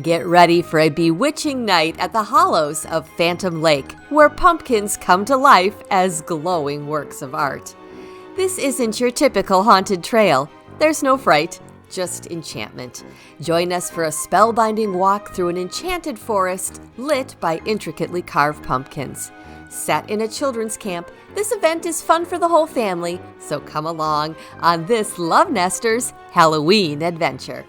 Get ready for a bewitching night at the hollows of Phantom Lake, where pumpkins come to life as glowing works of art. This isn't your typical haunted trail. There's no fright, just enchantment. Join us for a spellbinding walk through an enchanted forest lit by intricately carved pumpkins. Set in a children's camp, this event is fun for the whole family, so come along on this Lovenesters Halloween adventure.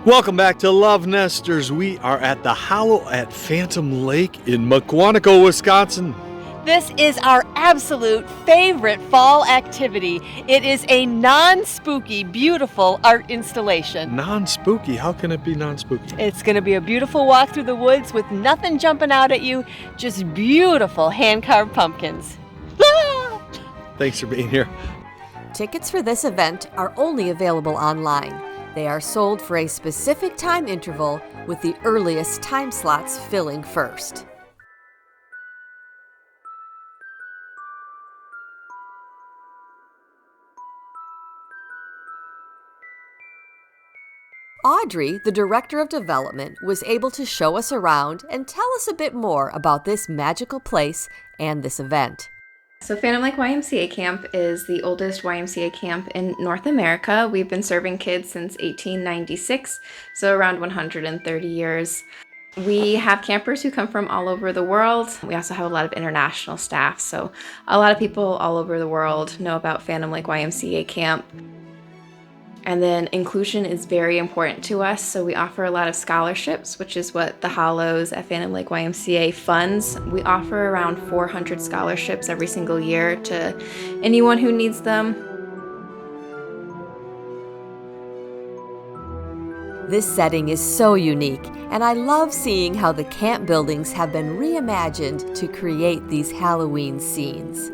Welcome back to Lovenesters. We are at the Hollow at Phantom Lake in Quantico, Wisconsin. This is our absolute favorite fall activity. It is a non-spooky, beautiful art installation. Non-spooky? How can it be non-spooky? It's going to be a beautiful walk through the woods with nothing jumping out at you, just beautiful hand-carved pumpkins. Thanks for being here. Tickets for this event are only available online. They are sold for a specific time interval, with the earliest time slots filling first. Audrey, the Director of Development, was able to show us around and tell us a bit more about this magical place and this event. So Phantom Lake YMCA Camp is the oldest YMCA camp in North America. We've been serving kids since 1896, so around 130 years. We have campers who come from all over the world. We also have a lot of international staff, so a lot of people all over the world know about Phantom Lake YMCA Camp. And then inclusion is very important to us, so we offer a lot of scholarships, which is what the Hollows at Phantom Lake YMCA funds. We offer around 400 scholarships every single year to anyone who needs them. This setting is so unique, and I love seeing how the camp buildings have been reimagined to create these Halloween scenes.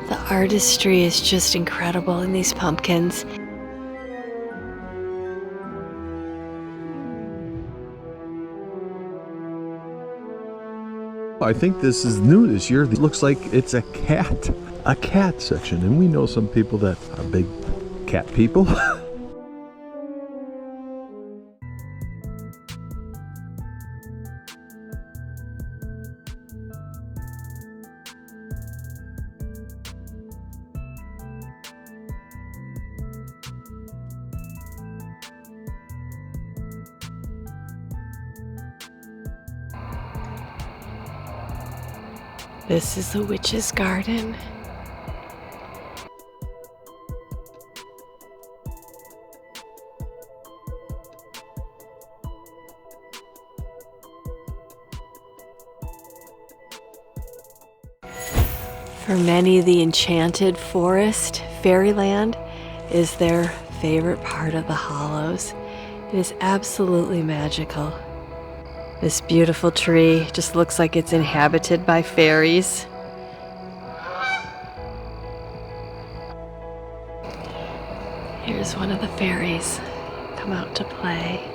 The artistry is just incredible in these pumpkins. I think this is new this year. It looks like it's a cat section, and we know some people that are big cat people. This is the witch's garden. For many, the Enchanted forest, fairyland, is their favorite part of the Hollows. It is absolutely magical. This beautiful tree just looks like it's inhabited by fairies. Here's one of the fairies come out to play.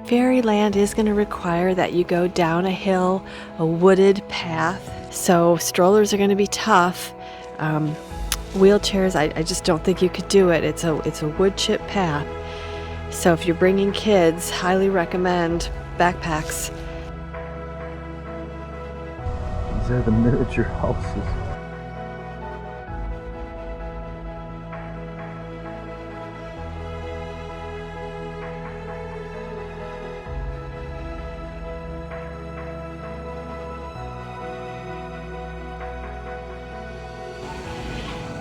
Fairyland is going to require that you go down a hill, a wooded path, so strollers are going to be tough. Wheelchairs, I just don't think you could do it. It's a wood chip path, so if you're bringing kids, highly recommend backpacks. These are the miniature houses.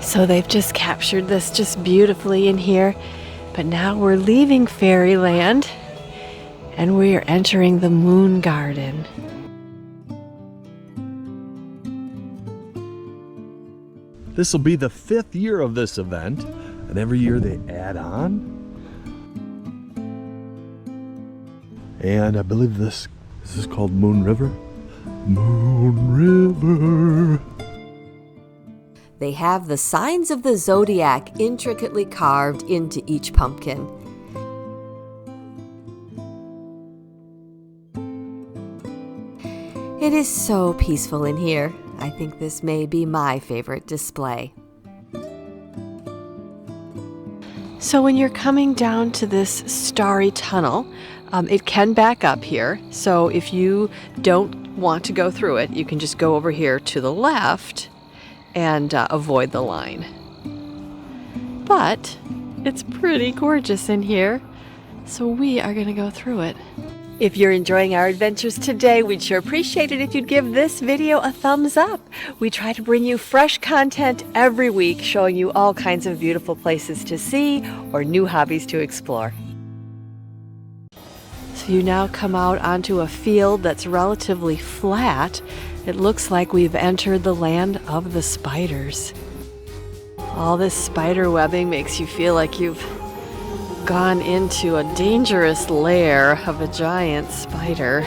So they've just captured this just beautifully in here, but now we're leaving Fairyland and we are entering the Moon Garden. This will be the 5th year of this event, and every year they add on. And I believe this is called Moon River. Moon River. They have the signs of the zodiac intricately carved into each pumpkin. It is so peaceful in here. I think this may be my favorite display. So when you're coming down to this starry tunnel, it can back up here. So if you don't want to go through it, you can just go over here to the left and avoid the line. But it's pretty gorgeous in here, so we are going to go through it. If you're enjoying our adventures today, we'd sure appreciate it if you'd give this video a thumbs up. We try to bring you fresh content every week, showing you all kinds of beautiful places to see or new hobbies to explore. So you now come out onto a field that's relatively flat. It looks like we've entered the land of the spiders. All this spider webbing makes you feel like you've gone into a dangerous lair of a giant spider.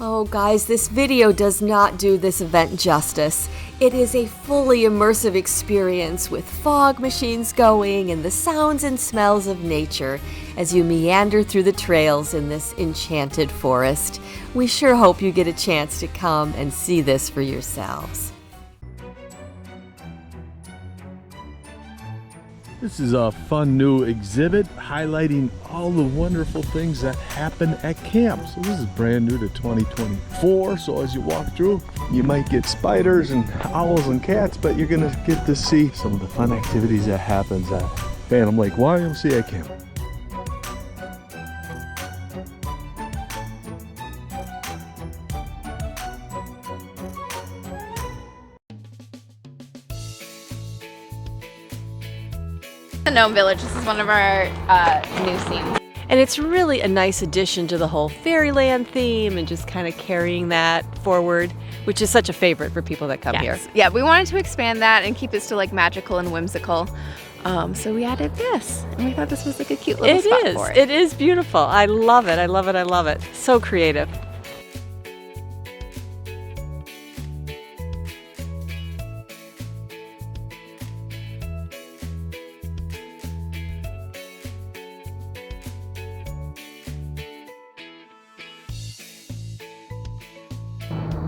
Oh guys, this video does not do this event justice. It is a fully immersive experience with fog machines going and the sounds and smells of nature as you meander through the trails in this enchanted forest. We sure hope you get a chance to come and see this for yourselves. This is a fun new exhibit highlighting all the wonderful things that happen at camp. So this is brand new to 2024. So as you walk through, you might get spiders and owls and cats, but you're gonna get to see some of the fun activities that happens at Phantom Lake YMCA Camp. The Gnome Village. This is one of our new scenes. And it's really a nice addition to the whole fairyland theme and just kind of carrying that forward, which is such a favorite for people that come here. Yeah, we wanted to expand that and keep it still like magical and whimsical. So we added this, and we thought this was like a cute little spot for it. It is beautiful. I love it. I love it. I love it. So creative.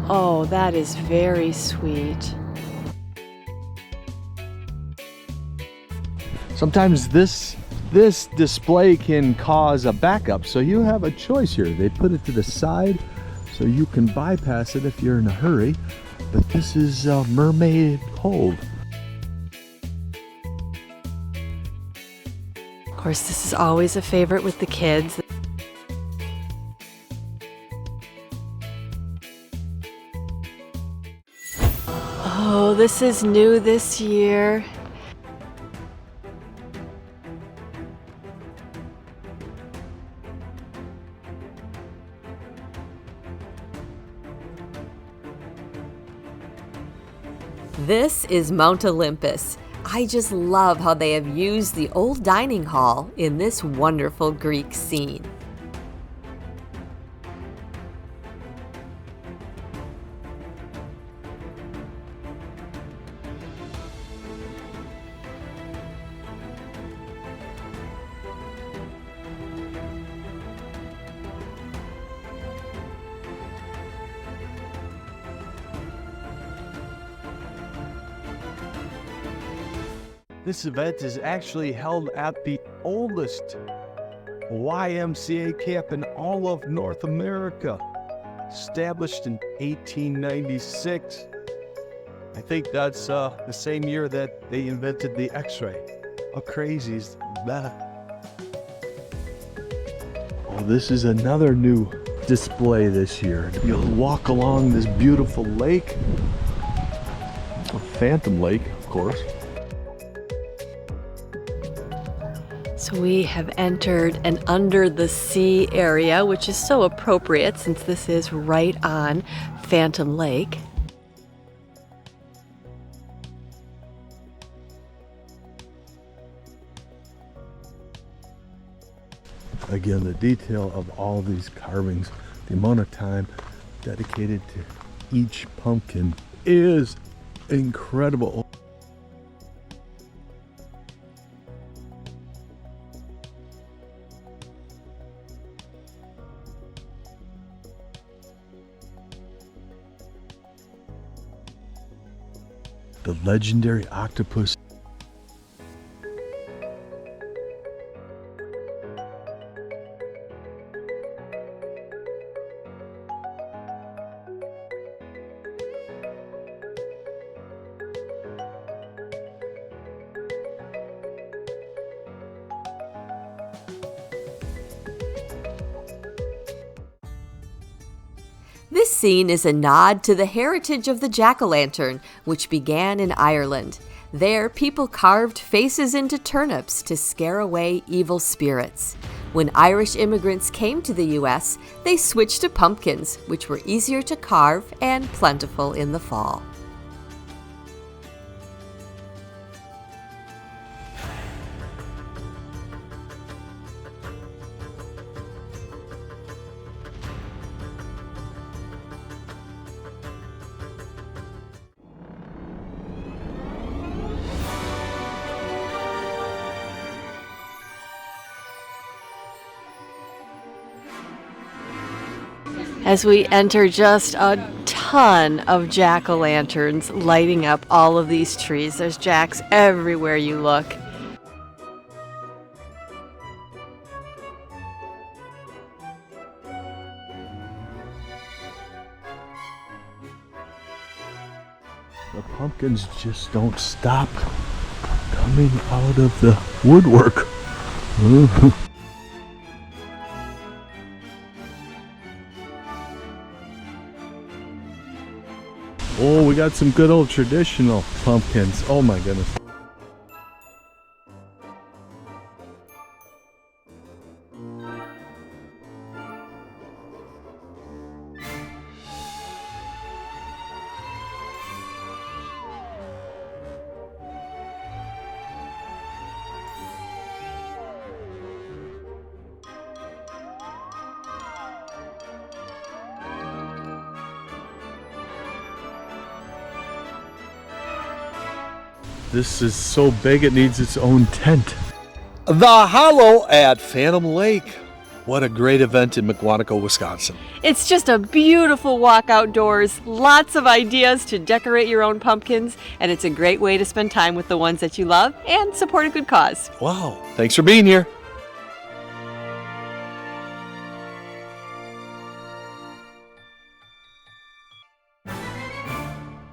Oh, that is very sweet. Sometimes this display can cause a backup, so you have a choice here. They put it to the side so you can bypass it if you're in a hurry. But this is Mermaid Cove. Of course, this is always a favorite with the kids. Oh, this is new this year. This is Mount Olympus. I just love how they have used the old dining hall in this wonderful Greek scene. This event is actually held at the oldest YMCA camp in all of North America, established in 1896. I think that's the same year that they invented the X-ray. How crazy is that? Oh, this is another new display this year. You'll walk along this beautiful lake, Phantom Lake, of course. So we have entered an under the sea area, which is so appropriate since this is right on Phantom Lake. Again, the detail of all these carvings, the amount of time dedicated to each pumpkin is incredible. The legendary octopus. This scene is a nod to the heritage of the jack-o'-lantern, which began in Ireland. There, people carved faces into turnips to scare away evil spirits. When Irish immigrants came to the U.S., they switched to pumpkins, which were easier to carve and plentiful in the fall. As we enter, just a ton of jack-o'-lanterns lighting up all of these trees. There's jacks everywhere you look. The pumpkins just don't stop coming out of the woodwork. Oh, we got some good old traditional pumpkins. Oh my goodness. This is so big it needs its own tent. The Hollow at Phantom Lake. What a great event in Mukwonago, Wisconsin. It's just a beautiful walk outdoors, lots of ideas to decorate your own pumpkins, and it's a great way to spend time with the ones that you love and support a good cause. Wow. Thanks for being here.